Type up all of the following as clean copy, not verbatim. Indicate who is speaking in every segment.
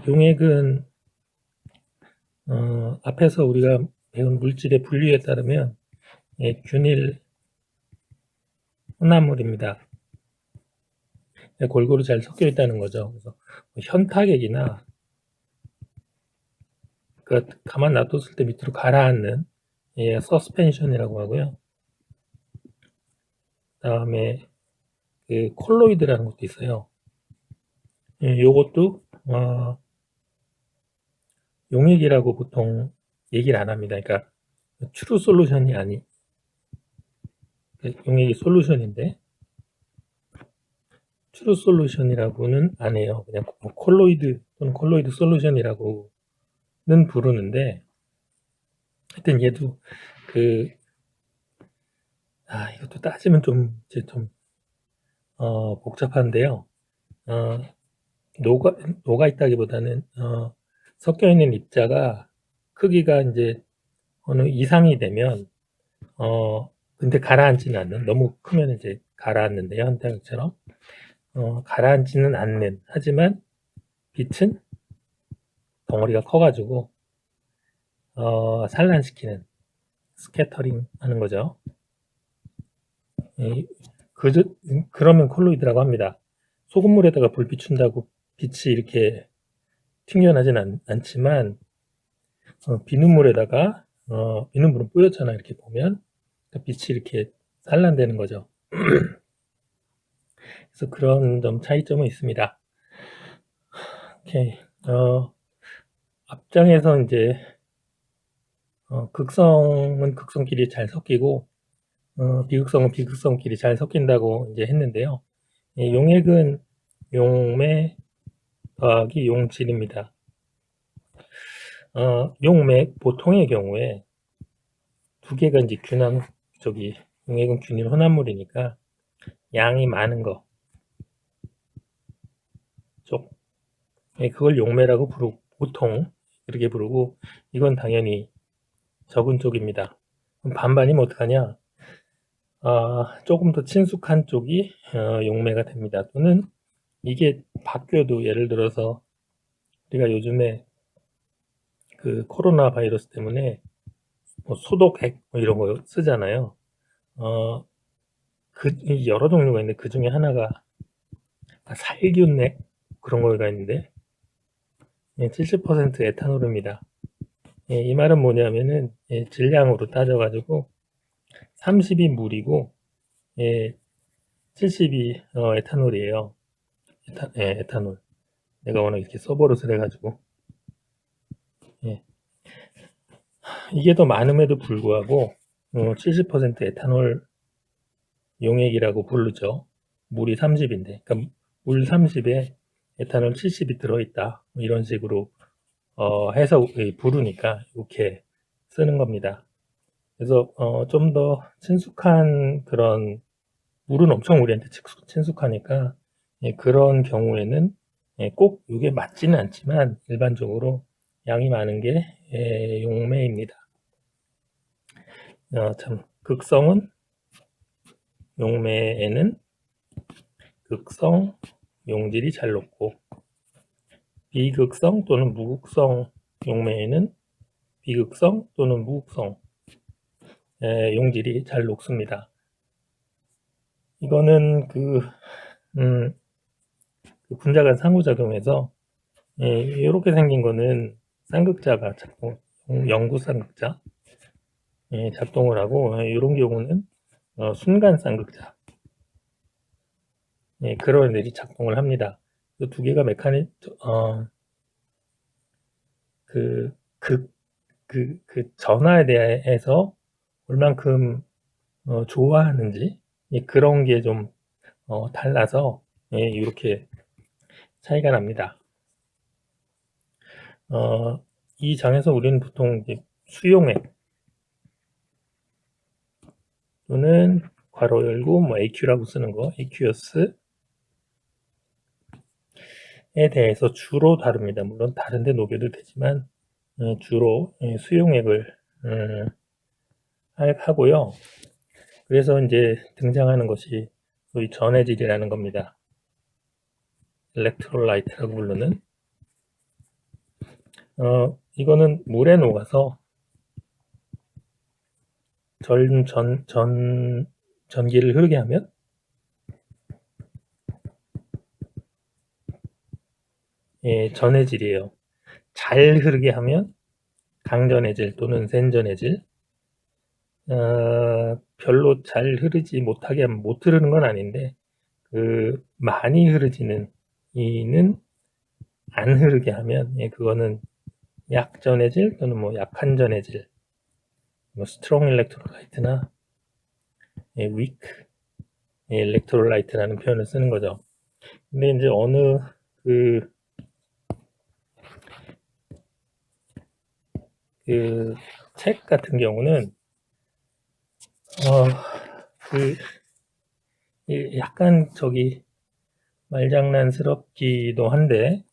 Speaker 1: 용액은 앞에서 우리가 배운 물질의 분류에 따르면 균일 혼합물입니다. 골고루 잘 섞여 있다는 거죠. 그래서 현타객이나 가만 놔뒀을 때 밑으로 가라앉는 서스펜션이라고 하고요. 그다음에 콜로이드라는 것도 있어요. 요것도 용액이라고 보통 얘기를 안 합니다. 그러니까 트루 솔루션이 아니 용액이 솔루션인데 트루 솔루션이라고는 안 해요. 그냥 콜로이드 또는 콜로이드 솔루션이라고는 부르는데 하여튼 얘도 이것도 따지면 좀 복잡한데요. 녹아 있다기보다는 섞여 있는 입자가 크기가 이제 어느 이상이 되면 근데 가라앉지는 않는, 너무 크면 이제 가라앉는데요, 현타격처럼 가라앉지는 않는, 하지만 빛은 덩어리가 커가지고 산란시키는, 스캐터링 하는 거죠. 그러면 콜로이드라고 합니다. 소금물에다가 불 비춘다고 빛이 이렇게 튕겨나진 않지만 비눗물에다가 비눗물은 뿌옇잖아. 이렇게 보면 빛이 이렇게 산란되는 거죠. 그래서 그런 점 차이점은 있습니다. 오케이. 앞장에서 이제 극성은 극성끼리 잘 섞이고 비극성은 비극성끼리 잘 섞인다고 이제 했는데요. 용액은 용매 더하기 용질입니다. 용매 보통의 경우에 두 개가 이제 용액은 균일 혼합물이니까 양이 많은 거 쪽, 그걸 용매라고 보통 이렇게 부르고, 이건 당연히 적은 쪽입니다. 그럼 반반이면 어떡하냐? 조금 더 친숙한 쪽이 용매가 됩니다. 또는 이게 바뀌어도, 예를 들어서 우리가 요즘에 그 코로나 바이러스 때문에 소독액 이런 거 쓰잖아요. 여러 종류가 있는데 그 중에 하나가 살균액 그런 거가 있는데 70% 에탄올입니다. 이 말은 뭐냐면은 질량으로 따져가지고 30이 물이고 70이 에탄올이에요. 에탄올. 내가 워낙 이렇게 써버릇을 해가지고 이게 더 많음에도 불구하고 70% 에탄올 용액이라고 부르죠. 물이 30인데, 그러니까 물 30에 에탄올 70이 들어있다. 이런 식으로 해서 부르니까 이렇게 쓰는 겁니다. 그래서 좀 더 친숙한 그런, 물은 엄청 우리한테 친숙하니까 그런 경우에는 꼭 이게 맞지는 않지만 일반적으로 양이 많은 게 용매입니다. 극성은 용매에는 극성 용질이 잘 녹고, 비극성 또는 무극성 용매에는 비극성 또는 무극성 용질이 잘 녹습니다. 이거는 그 분자간 상호작용에서 이렇게 생긴 거는 쌍극자가 영구 쌍극자 작동을 하고, 이런 경우는 순간 쌍극자 그런 애들이 작동을 합니다. 이 두 개가 전하에 대해서 얼만큼 좋아하는지 그런 게 좀 달라서 이렇게 차이가 납니다. 이 장에서 우리는 보통 이제 수용액 또는 괄호 열고 AQ라고 쓰는 거, AQS에 대해서 주로 다룹니다. 물론 다른데 녹여도 되지만 주로 수용액을 하고요. 그래서 이제 등장하는 것이 소위 전해질이라는 겁니다. 엘렉트롤라이트라고 부르는. 이거는 물에 녹아서 전기를 흐르게 하면 전해질이에요. 잘 흐르게 하면 강전해질 또는 센전해질. 별로 잘 흐르지 못하게 하면 못 흐르는 건 아닌데 많이 흐르지는 이는 안 흐르게 하면 그거는 약전해질 또는 뭐 약한 전해질, 뭐 스트롱 일렉트로라이트나 위크 일렉트로라이트라는 표현을 쓰는 거죠. 근데 이제 어느 그 책 같은 경우는 그 약간 말장난스럽기도 한데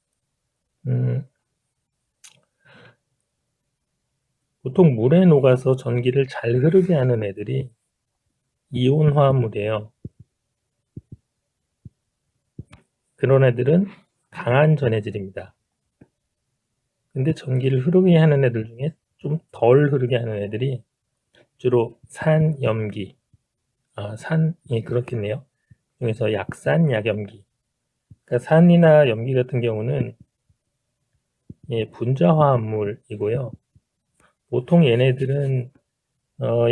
Speaker 1: 보통 물에 녹아서 전기를 잘 흐르게 하는 애들이 이온 화합물이에요. 그런 애들은 강한 전해질입니다. 근데 전기를 흐르게 하는 애들 중에 좀 덜 흐르게 하는 애들이 주로 산, 염기, 산이 그렇겠네요. 중에서 약산, 약염기. 그러니까 산이나 염기 같은 경우는 분자 화합물이고요. 보통 얘네들은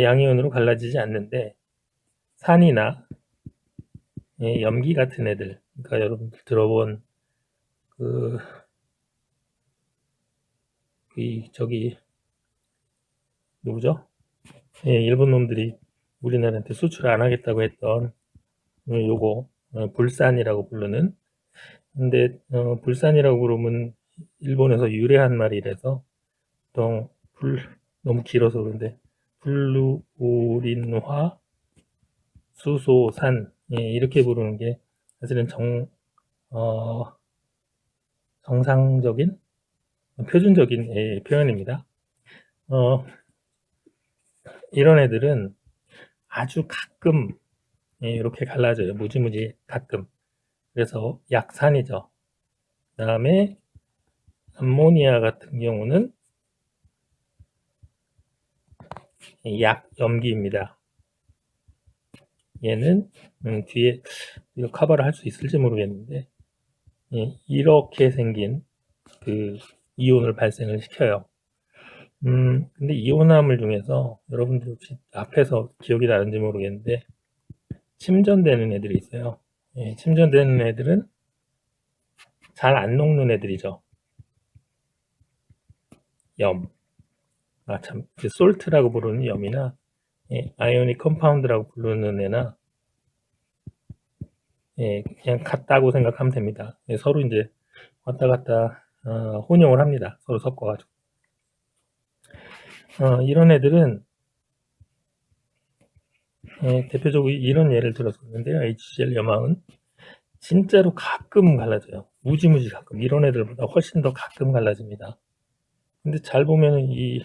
Speaker 1: 양이온으로 갈라지지 않는데 산이나 염기 같은 애들, 그러니까 여러분들 들어본 그 누구죠? 일본 놈들이 우리나라한테 수출 안 하겠다고 했던 요거 불산이라고 부르는. 근데 불산이라고 그러면 일본에서 유래한 말이라서 보통 너무 길어서 그런데 블루오린화 수소산 이렇게 부르는 게 사실은 어, 정상적인 표준적인 표현입니다. 이런 애들은 아주 가끔 이렇게 갈라져요. 무지무지 가끔. 그래서 약산이죠. 그 다음에 암모니아 같은 경우는 약염기입니다. 얘는 뒤에 이거 커버를 할 수 있을지 모르겠는데 이렇게 생긴 이온을 발생을 시켜요. 근데 이온화물 중에서 여러분들 혹시 앞에서 기억이 나는지 모르겠는데 침전되는 애들이 있어요. 침전되는 애들은 잘 안 녹는 애들이죠. 염. 참, 솔트라고 부르는 염이나 아이오닉 컴파운드라고 부르는 애나 그냥 같다고 생각하면 됩니다. 서로 이제 왔다 갔다 혼용을 합니다. 서로 섞어가지고. 이런 애들은 대표적으로 이런 예를 들었었는데요. HCl 염화은 진짜로 가끔 갈라져요. 무지무지 가끔. 이런 애들보다 훨씬 더 가끔 갈라집니다. 근데 잘 보면 이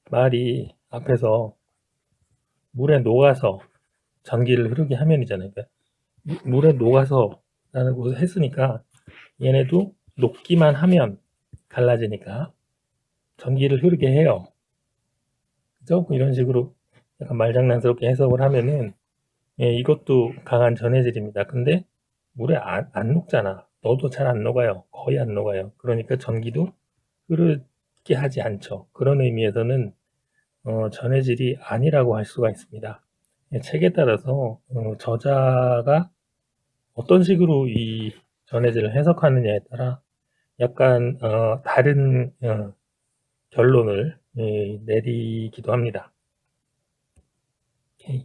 Speaker 1: 말이 앞에서 물에 녹아서 전기를 흐르게 하면이잖아요. 그러니까 물에 녹아서 라고 했으니까 얘네도 녹기만 하면 갈라지니까 전기를 흐르게 해요. 그죠? 이런 식으로 약간 말장난스럽게 해석을 하면은 이것도 강한 전해질입니다. 근데 물에 안 녹잖아. 너도 잘 안 녹아요. 거의 안 녹아요. 그러니까 전기도 흐르게 하지 않죠. 그런 의미에서는 전해질이 아니라고 할 수가 있습니다. 책에 따라서 저자가 어떤 식으로 이 전해질을 해석하느냐에 따라 약간 다른 결론을 내리기도 합니다. 오케이.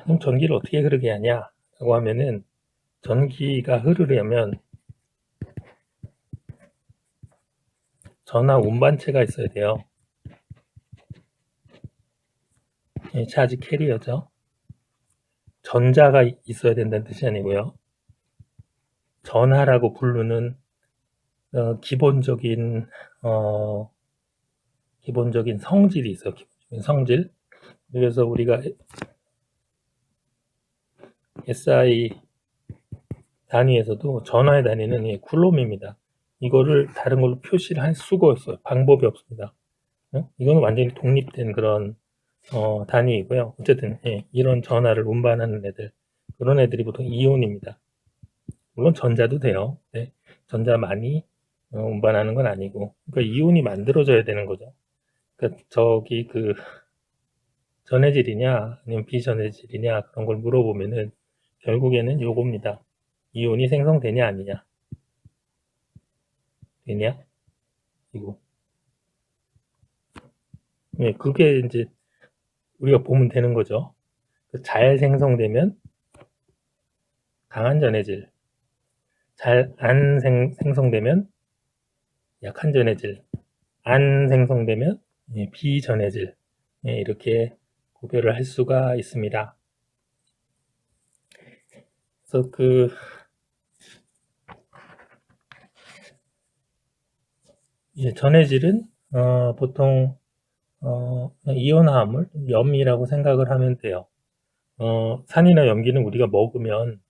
Speaker 1: 그럼 전기를 어떻게 흐르게 하냐라고 하면은 전기가 흐르려면 전하 운반체가 있어야 돼요. 차지 캐리어죠. 전자가 있어야 된다는 뜻이 아니고요. 전하라고 부르는 기본적인 성질이 있어요. 기본적인 성질. 그래서 우리가 SI 단위에서도 전하의 단위는 쿨롬입니다. 이거를 다른 걸로 표시를 할 수가 없어요. 방법이 없습니다. 이거는 완전히 독립된 그런 단위이고요. 어쨌든 이런 전하를 운반하는 애들, 그런 애들이 보통 이온입니다. 물론 전자도 돼요. 네, 전자 많이 운반하는 건 아니고, 그러니까 이온이 만들어져야 되는 거죠. 그러니까 저기 그 전해질이냐 아니면 비전해질이냐 그런 걸 물어보면은 결국에는 요겁니다. 이온이 생성되냐 아니냐. 되냐? 이거. 네, 그게 이제 우리가 보면 되는 거죠. 잘 생성되면 강한 전해질, 잘 안 생성되면 약한 전해질, 안 생성되면 비전해질, 이렇게 구별을 할 수가 있습니다. 그래서 전해질은 보통 이온화합물, 염이라고 생각을 하면 돼요. 산이나 염기는 우리가 먹으면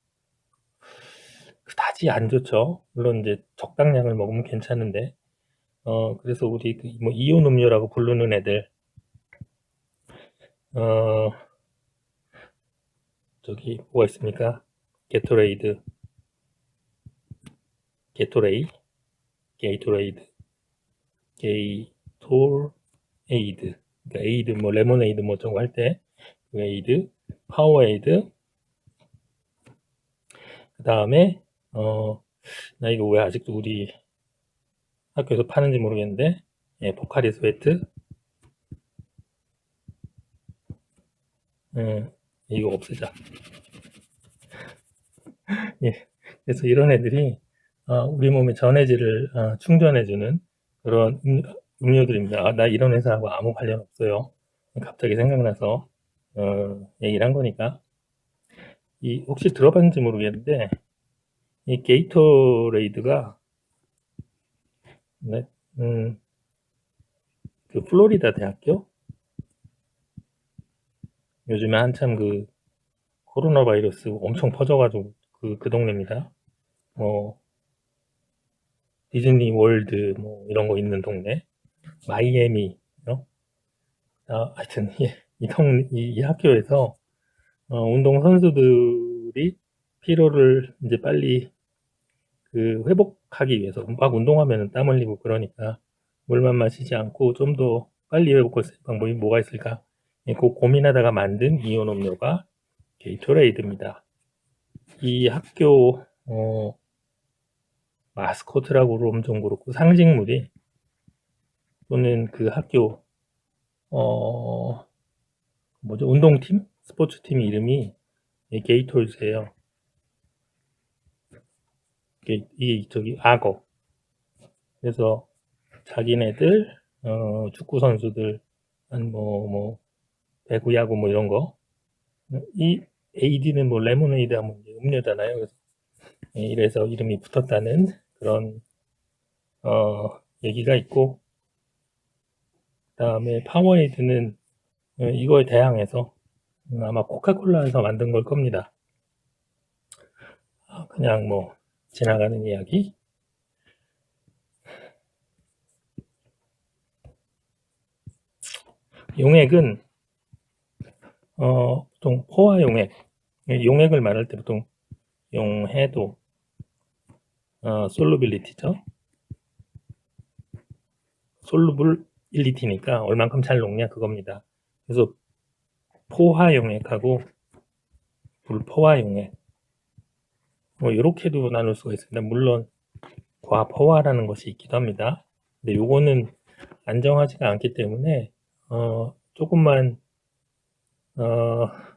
Speaker 1: 그다지 안 좋죠. 물론 이제 적당량을 먹으면 괜찮은데, 그래서 우리 뭐 이온 음료라고 부르는 애들, 저기 뭐가 있습니까? 게토레이드, 게토레이, 게이토레이드, 게이토레이드, 그러니까 에이드, 뭐 레모네이드 뭐 저거 할 때, 그 에이드, 파워에이드, 그 다음에 나 이거 왜 아직도 우리 학교에서 파는지 모르겠는데, 포카리 스웨트, 이거 없애자. 예, 그래서 이런 애들이 우리 몸에 전해질을 충전해주는 그런 음료들입니다. 나 이런 회사하고 아무 관련 없어요. 갑자기 생각나서 얘기를 한 거니까. 혹시 들어봤는지 모르겠는데 이 게이토레이드가 네, 그 플로리다 대학교 요즘에 한참 그 코로나 바이러스 엄청 퍼져가지고 그 동네입니다. 디즈니 월드 뭐 이런 거 있는 동네, 마이애미, 하여튼 이 학교에서 운동 선수들이 피로를 이제 빨리 그 회복하기 위해서 막 운동하면 땀 흘리고 그러니까 물만 마시지 않고 좀 더 빨리 회복할 수 있는 방법이 뭐가 있을까? 그 고민하다가 만든 이온 음료가 게이토레이드입니다. 이 학교 마스코트라고 그러면 좀 그렇고 상징물이 또는 그 학교 뭐죠? 운동팀? 스포츠팀 이름이 게이톨즈예요. 이게 저기 악어. 그래서 자기네들 축구 선수들 뭐 배구 야구 뭐 이런 거 이 AD는 뭐 레모네이드 하면 음료잖아요. 그래서 이래서 이름이 붙었다는 그런 얘기가 있고 그다음에 파워에이드는 이거에 대항해서 아마 코카콜라에서 만든 걸 겁니다. 그냥 뭐 지나가는 이야기. 용액은 보통 포화 용액, 용액을 말할 때 보통 용해도 솔루빌리티죠. 솔루블일리티니까 얼만큼 잘 녹냐 그겁니다. 그래서 포화 용액하고 불포화 용액 뭐 이렇게도 나눌 수가 있습니다. 물론 과포화라는 것이 있기도 합니다. 근데 요거는 안정하지가 않기 때문에 조금만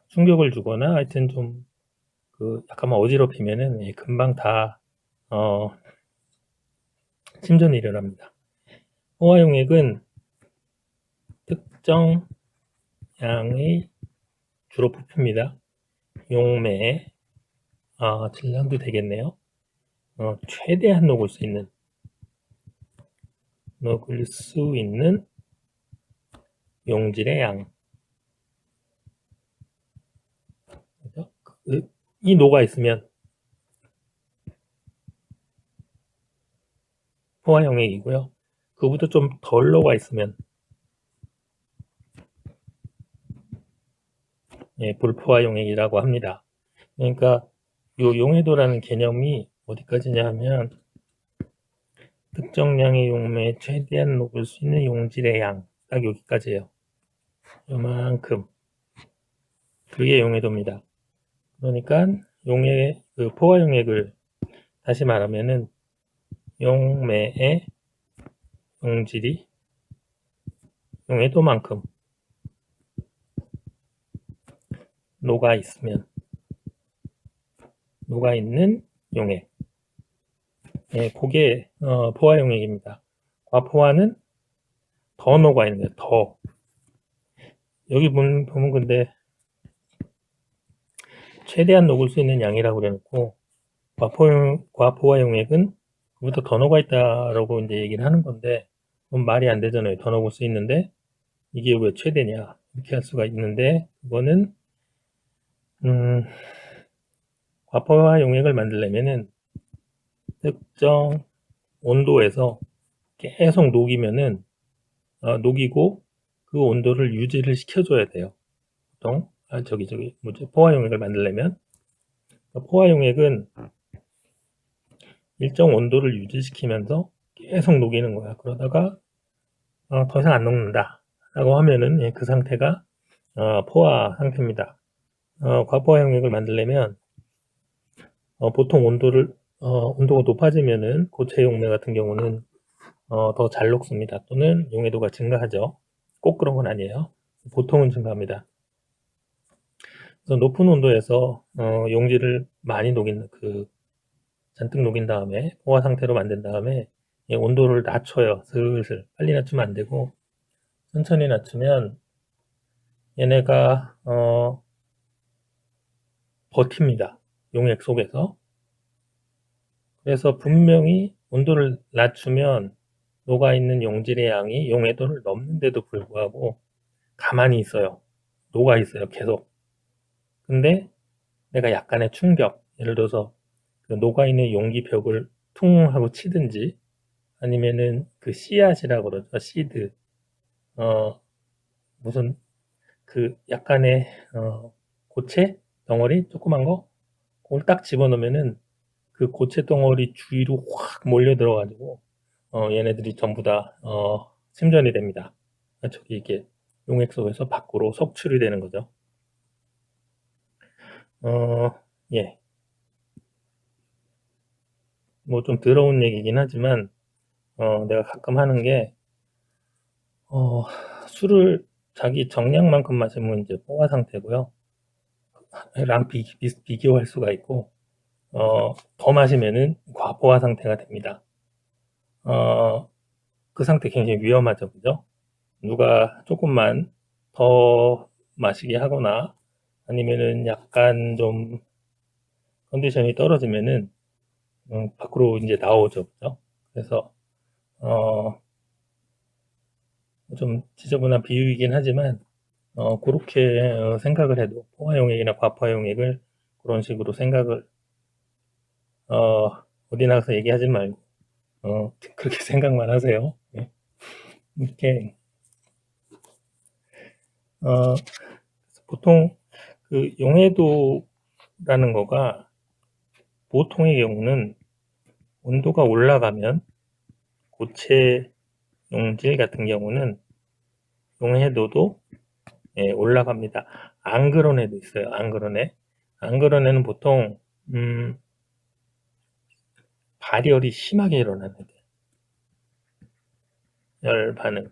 Speaker 1: 충격을 주거나 하여튼 좀 약간만 어지럽히면은 금방 다 침전이 일어납니다. 포화용액은 특정 양의 주로 부품입니다. 용매에 질량도 되겠네요. 최대한 녹을 수 있는 용질의 양. 이 노가 있으면 포화 용액이고요. 그보다 좀 덜 녹아 있으면 불포화 용액이라고 합니다. 그러니까 요 용해도라는 개념이 어디까지냐 하면 특정량의 용매에 최대한 녹을 수 있는 용질의 양, 딱 여기까지예요. 요만큼. 그게 용해도입니다. 그러니까 포화 용액을 다시 말하면은 용매의 용질이 용해도만큼 녹아 있는 용액. 그게 포화 용액입니다. 과포화는 더 녹아 있는 거예요. 더. 여기 보면 근데 최대한 녹을 수 있는 양이라고 그래놓고 과포화 용액은 그보다 더 녹아 있다라고 이제 얘기를 하는 건데 그건 말이 안 되잖아요. 더 녹을 수 있는데 이게 왜 최대냐 이렇게 할 수가 있는데 그거는 과포화 용액을 만들려면은 특정 온도에서 계속 녹이면은 녹이고 그 온도를 유지를 시켜줘야 돼요. 보통 포화 용액을 만들려면 포화 용액은 일정 온도를 유지시키면서 계속 녹이는 거야. 그러다가 더 이상 안 녹는다 라고 하면은 그 상태가 포화 상태입니다. 과포화 용액을 만들려면 보통 온도가 높아지면은 고체 용매 같은 경우는 더 잘 녹습니다. 또는 용해도가 증가하죠. 꼭 그런 건 아니에요. 보통은 증가합니다. 그래서 높은 온도에서 용질을 많이 잔뜩 녹인 다음에 포화 상태로 만든 다음에 온도를 낮춰요. 슬슬 빨리 낮추면 안 되고 천천히 낮추면 얘네가 버팁니다. 용액 속에서. 그래서 분명히 온도를 낮추면 녹아있는 용질의 양이 용해도를 넘는데도 불구하고 가만히 있어요. 녹아 있어요. 계속. 근데 내가 약간의 충격, 예를 들어서 그 녹아있는 용기벽을 퉁 하고 치든지 아니면은 그 씨앗이라고 그러죠. 시드. 무슨 그 약간의 고체 덩어리 조그만 거 그걸 딱 집어넣으면은 그 고체 덩어리 주위로 확 몰려 들어가지고 얘네들이 전부 다 침전이 됩니다. 저기 이게 용액 속에서 밖으로 석출이 되는 거죠. 예. 뭐 좀 더러운 얘기긴 하지만 내가 가끔 하는 게 술을 자기 정량만큼 마시면 이제 포화 상태고요. 랑 비교할 수가 있고 더 마시면은 과포화 상태가 됩니다. 그 상태 굉장히 위험하죠, 그죠? 누가 조금만 더 마시게 하거나 아니면은 약간 좀 컨디션이 떨어지면은 밖으로 이제 나오죠, 그죠? 그래서 좀 지저분한 비유이긴 하지만 그렇게 생각을 해도 포화용액이나 과포화용액을 그런 식으로 생각을 어디 나가서 얘기하지 말고 그렇게 생각만 하세요. 네. 이렇게 보통 그 용해도라는 거가 보통의 경우는 온도가 올라가면 고체 용질 같은 경우는 용해도도 올라갑니다. 안 그런 애도 있어요. 안 그런 애. 안 그런 애는 보통 발열이 심하게 일어나는 애들. 열 반응.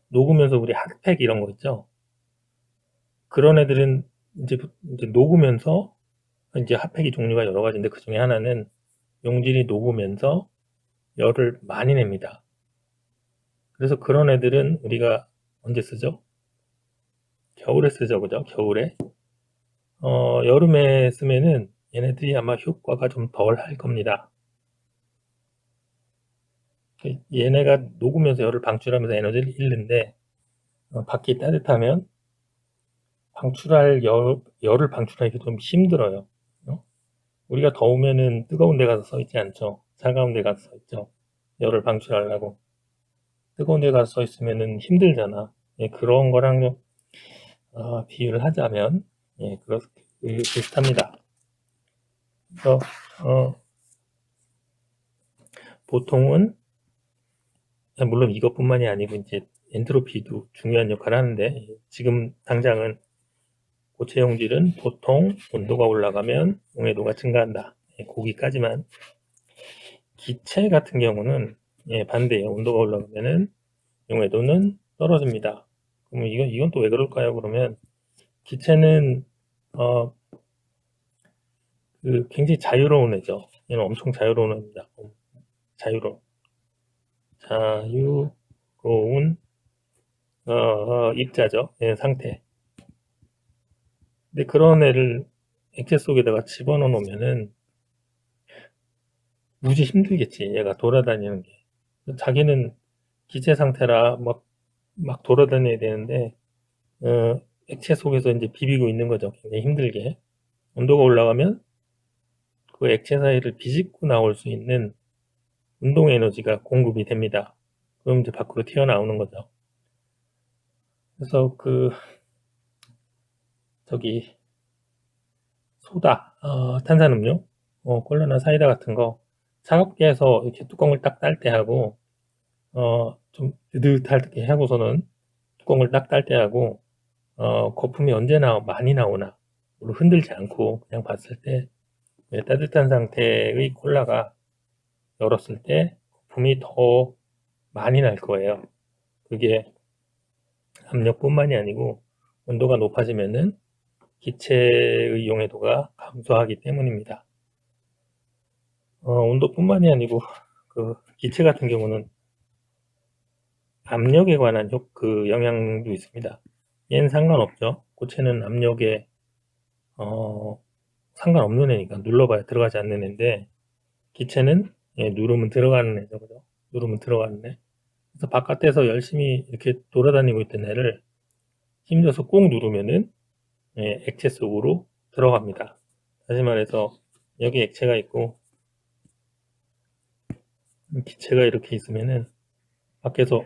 Speaker 1: 녹으면서 우리 핫팩 이런 거 있죠. 그런 애들은 이제 녹으면서 이제 핫팩이 종류가 여러 가지인데 그 중에 하나는 용질이 녹으면서 열을 많이 냅니다. 그래서 그런 애들은 우리가 언제 쓰죠? 겨울에 쓰죠, 그죠? 겨울에. 여름에 쓰면은 얘네들이 아마 효과가 좀 덜 할 겁니다. 얘네가 녹으면서 열을 방출하면서 에너지를 잃는데 밖이 따뜻하면 열을 방출하기 좀 힘들어요. 우리가 더우면은 뜨거운 데 가서 서 있지 않죠. 차가운 데 가서 서 있죠. 열을 방출하려고. 뜨거운 데 가서 서 있으면은 힘들잖아. 예, 그런 거랑 비유를 하자면, 예, 그렇게 비슷합니다. 그래서, 보통은, 물론 이것뿐만이 아니고, 이제, 엔트로피도 중요한 역할을 하는데, 지금 당장은 고체 용질은 보통 온도가 올라가면 용해도가 증가한다. 예, 거기까지만. 기체 같은 경우는, 예, 반대예요. 온도가 올라가면은 용해도는 떨어집니다. 그러면 이건 또 왜 그럴까요? 그러면, 기체는, 굉장히 자유로운 애죠. 얘는 엄청 자유로운 애입니다. 자유로운, 입자죠. 얘는 상태. 근데 그런 애를 액체 속에다가 집어넣어 놓으면은 무지 힘들겠지. 얘가 돌아다니는 게. 자기는 기체 상태라 막 돌아다녀야 되는데, 액체 속에서 이제 비비고 있는 거죠. 굉장히 힘들게. 온도가 올라가면 그 액체 사이를 비집고 나올 수 있는 운동 에너지가 공급이 됩니다. 그럼 이제 밖으로 튀어나오는 거죠. 그래서 저기, 소다, 탄산음료, 콜라나 사이다 같은 거 차갑게 해서 이렇게 뚜껑을 딱 딸 때 하고, 좀 뜨뜻하게 하고서는 뚜껑을 딱 딸 때 하고, 거품이 언제 많이 나오나, 흔들지 않고 그냥 봤을 때 따뜻한 상태의 콜라가 열었을 때 거품이 더 많이 날 거예요. 그게 압력뿐만이 아니고 온도가 높아지면은 기체의 용해도가 감소하기 때문입니다. 온도뿐만이 아니고 기체 같은 경우는 압력에 관한 영향도 있습니다. 얘는 상관없죠. 고체는 압력에 상관없는 애니까 눌러봐야 들어가지 않는 애인데, 기체는 누르면 들어가는 애죠. 그죠? 누르면 들어가는 애. 그래서 바깥에서 열심히 이렇게 돌아다니고 있던 애를 힘줘서 꾹 누르면은 액체 속으로 들어갑니다. 다시 말해서 여기 액체가 있고 기체가 이렇게 있으면은 밖에서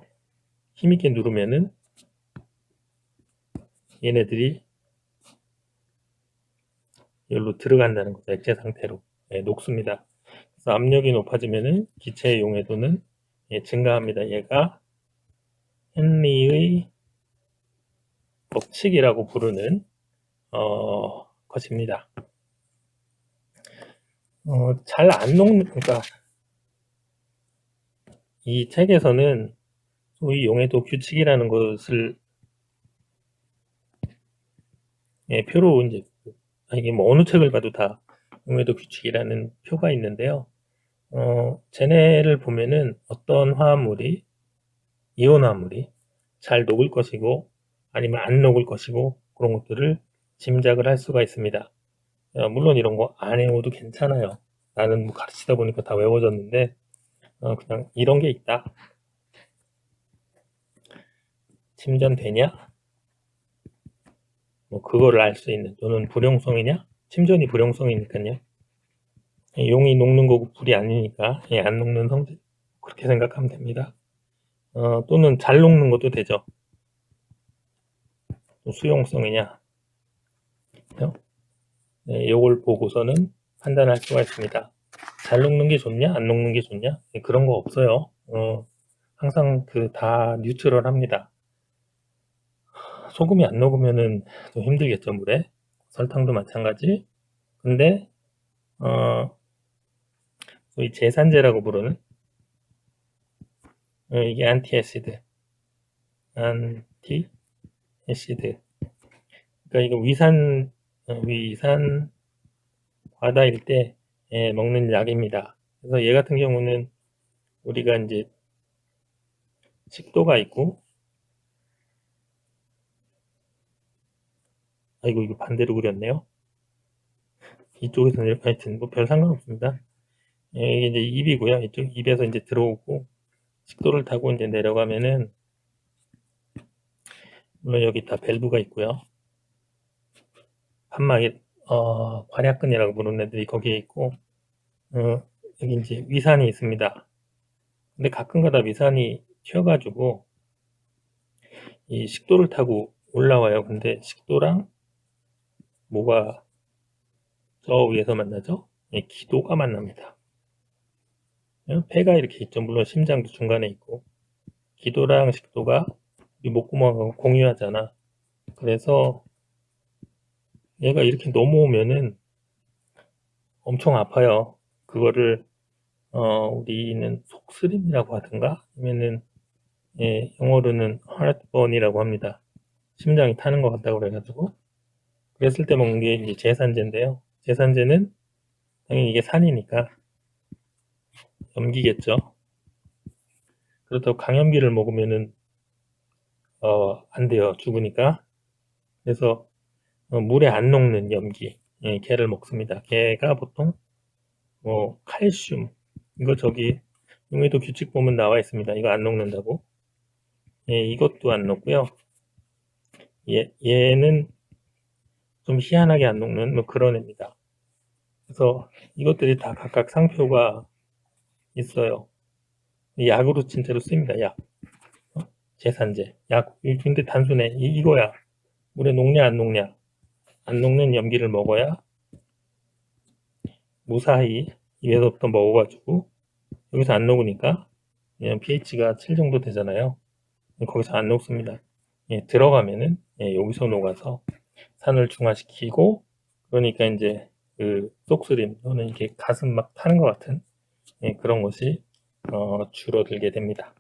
Speaker 1: 힘있게 누르면은 얘네들이 여기로 들어간다는 거죠. 액체 상태로 녹습니다. 그래서 압력이 높아지면은 기체의 용해도는 증가합니다. 얘가 헨리의 법칙이라고 부르는 것입니다. 잘 안 녹는, 그러니까 이 책에서는 소위 용해도 규칙이라는 것을 표로 이제 이게 뭐 어느 책을 봐도 다 용해도 규칙이라는 표가 있는데요. 쟤네를 보면은 어떤 화합물이, 이온 화합물이 잘 녹을 것이고 아니면 안 녹을 것이고 그런 것들을 짐작을 할 수가 있습니다. 물론 이런 거 안 외워도 괜찮아요. 나는 뭐 가르치다 보니까 다 외워졌는데 그냥 이런 게 있다. 침전되냐? 뭐 그거를 알 수 있는, 또는 불용성이냐? 침전이 불용성이니까요. 용이 녹는 거고 불이 아니니까 안 녹는 성질, 그렇게 생각하면 됩니다. 또는 잘 녹는 것도 되죠. 수용성이냐? 요걸 보고서는 판단할 수가 있습니다. 잘 녹는 게 좋냐? 안 녹는 게 좋냐? 그런 거 없어요. 항상 다 뉴트럴합니다. 소금이 안 녹으면은 좀 힘들겠죠, 물에. 설탕도 마찬가지. 근데 소위 제산제라고 부르는 이게 안티애시드, 그러니까 이거 위산 과다일 때 먹는 약입니다. 그래서 얘 같은 경우는 우리가 이제 식도가 있고, 아이고 이거 반대로 그렸네요. 이쪽에서는 하여튼 뭐 별 상관없습니다. 이게 이제 입이고요. 이쪽 입에서 이제 들어오고 식도를 타고 이제 내려가면은, 물론 여기 다 밸브가 있고요. 판막이 괄약근이라고 부르는 애들이 거기에 있고, 여기 이제 위산이 있습니다. 근데 가끔가다 미산이 튀어가지고 이 식도를 타고 올라와요. 근데 식도랑 뭐가 저 위에서 만나죠? 예, 기도가 만납니다. 폐가 이렇게 있죠. 물론 심장도 중간에 있고 기도랑 식도가 이 목구멍하고 공유하잖아. 그래서 얘가 이렇게 넘어오면은 엄청 아파요. 그거를 우리는 속쓰림이라고 하든가 아니면은 예, 영어로는 heartburn이라고 합니다. 심장이 타는 것 같다고 그래가지고 그랬을 때 먹는 게 이제 제산제인데요. 제산제는 당연히 이게 산이니까 염기겠죠. 그렇다고 강염기를 먹으면은 안 돼요. 죽으니까. 그래서 물에 안 녹는 염기 예, 걔를 먹습니다. 걔가 보통 뭐 칼슘 이거 저기 용해도 규칙 보면 나와 있습니다. 이거 안 녹는다고. 예, 이것도 안 녹고요. 얘는 좀 희한하게 안 녹는 뭐 그런 애입니다. 그래서 이것들이 다 각각 상표가 있어요. 약으로 진짜로 쓰입니다. 약. 제산제. 약. 근데 단순해. 이거야. 물에 녹냐 안 녹냐. 안 녹는 염기를 먹어야 무사히 입에서부터 먹어가지고 여기서 안 녹으니까 그냥 pH가 7 정도 되잖아요. 거기서 안 녹습니다. 예, 들어가면은 예, 여기서 녹아서 산을 중화시키고 그러니까 이제 그 속쓰림 또는 이렇게 가슴 막 타는 것 같은 예, 그런 것이 줄어들게 됩니다.